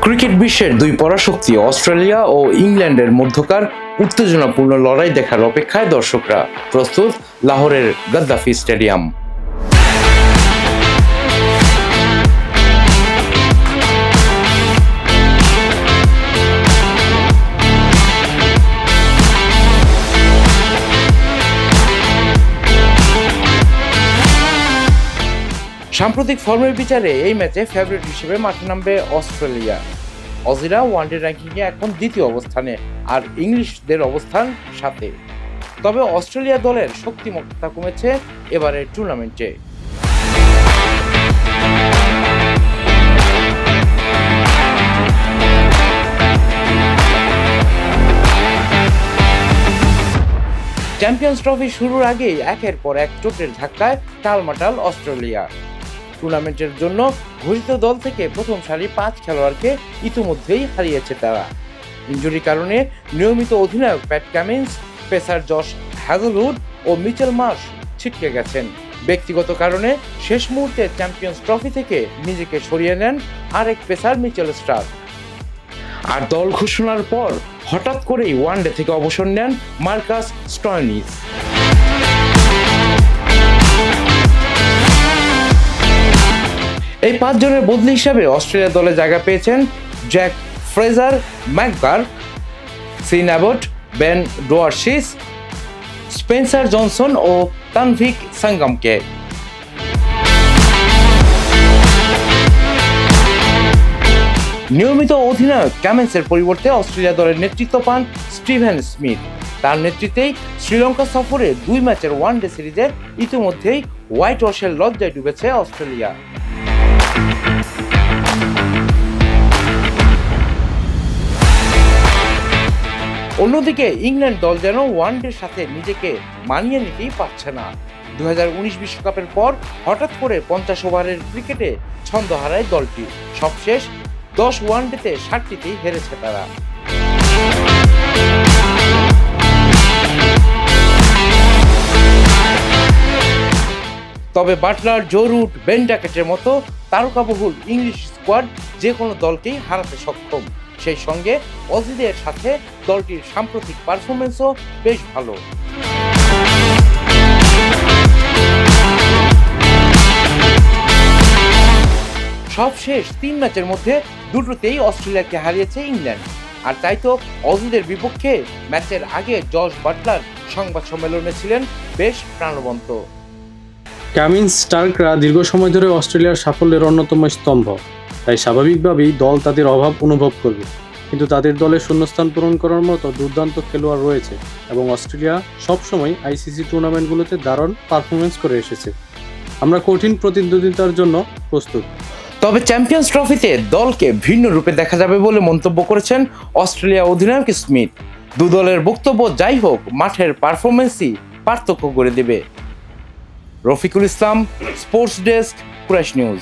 Cricket বিশ্বের দুই পরাশক্তি Australia ও ইংল্যান্ডের মধ্যকার উত্তেজনাপূর্ণ লড়াই দেখার অপেক্ষায় দর্শকরা। প্রস্তুত লাহোরের গাদ্দাফি স্টেডিয়াম। সাম্প্রতিক ফর্মের বিচারে এই ম্যাচে ফেভারিট হিসেবে মাঠে নামবে অস্ট্রেলিয়া। অজিরা ওয়ানডে র্যাঙ্কিংয়ে এখন দ্বিতীয় অবস্থানে, আর ইংলিশদের অবস্থান সাথে। তবে অস্ট্রেলিয়া দলের শক্তিমত্তা কমেছে এবারের টুর্নামেন্টে। চ্যাম্পিয়ন্স ট্রফি শুরুর আগেই একের পর এক চোটের ধাক্কায় টালমাটাল অস্ট্রেলিয়া। টুর্নামেন্টের জন্য ঘোষিত দল থেকে প্রথম সারি 5 খেলোয়াড়কে ইতিমধ্যেই হারিয়েছে তারা। ইনজুরির কারণে নিয়মিত অধিনায়ক Pat Cummins, pacer Josh Hazlewood ও মিচেল মার্শ ছিটকে গেছেন। ব্যক্তিগত কারণে শেষ মুহূর্তে চ্যাম্পিয়ন্স ট্রফি থেকে নিজেকে সরিয়ে নেন আরেক পেসার মিচেল স্টার্ক। আর দল ঘোষণার পর হঠাৎ করেই ওয়ানডে থেকে অবসর নেন মার্কাস স্টয়নিস। এই 5 জনের বদলি হিসাবে অস্ট্রেলিয়া দলে জায়গা পেয়েছেন Jake Fraser McGurk, Sean Abbott, Ben Dwarshuis, Spencer Johnson ও তানভিক সাঙ্গামকে। নিয়মিত অধিনায়ক কামিন্সের পরিবর্তে অস্ট্রেলিয়া দলের নেতৃত্ব পান স্টিভেন স্মিথ। তার নেতৃত্বেই শ্রীলঙ্কা সফরে 2 ম্যাচের ওয়ানডে সিরিজে ইতিমধ্যেই হোয়াইট ওয়াশের লজ্জায় ডুবেছে অস্ট্রেলিয়া। অন্যদিকে ইংল্যান্ড দল যেন ওয়ানডের সাথে নিজেকে মানিয়ে নিতেই পারছে না। 2019 বিশ্বকাপের পর হঠাৎ করে 50 ওভারের ক্রিকেটে ছন্দ হারায় দলটি। সবশেষ 10 ওয়ানডেতে 60টিতেই হেরেছে তারা। তবে বাটলার, জো রুট, বেন ড্যাকেটের মতো তারকাবহুল ইংলিশ স্কোয়াড যে কোনো দলকেই হারাতে সক্ষম। সেই সঙ্গে অজিদের সাথে দলটির সাম্প্রতিক পারফরমেন্সও বেশ ভালো। সবশেষ 3 ম্যাচের মধ্যে দুটোতেই অস্ট্রেলিয়াকে হারিয়েছে ইংল্যান্ড। আর তাই তো অজিদের বিপক্ষে ম্যাচের আগে জশ বাটলার সংবাদ সম্মেলনে ছিলেন বেশ প্রাণবন্ত। কামিন্স, স্টার্করা দীর্ঘ সময় ধরে অস্ট্রেলিয়ার সাফল্যের অন্যতম স্তম্ভ, তাই স্বাভাবিকভাবেই দল তাদের অভাব অনুভব করবে। কিন্তু তাদের দলে শূন্যস্থান পূরণ করার মতো দুর্দান্ত খেলোয়াড় রয়েছে এবং অস্ট্রেলিয়া সবসময় আইসিসি টুর্নামেন্টগুলোতে দারুণ পারফরমেন্স করে এসেছে। আমরা কঠিন প্রতিদ্বন্দ্বিতার জন্য প্রস্তুত। তবে চ্যাম্পিয়ন্স ট্রফিতে দলকে ভিন্ন রূপে দেখা যাবে বলে মন্তব্য করেছেন অস্ট্রেলিয়া অধিনায়ক স্মিথ। দু দলের বক্তব্য যাই হোক, মাঠের পারফরমেন্সই পার্থক্য করে দেবে। Rafiqul Islam, sports desk, Quraish news.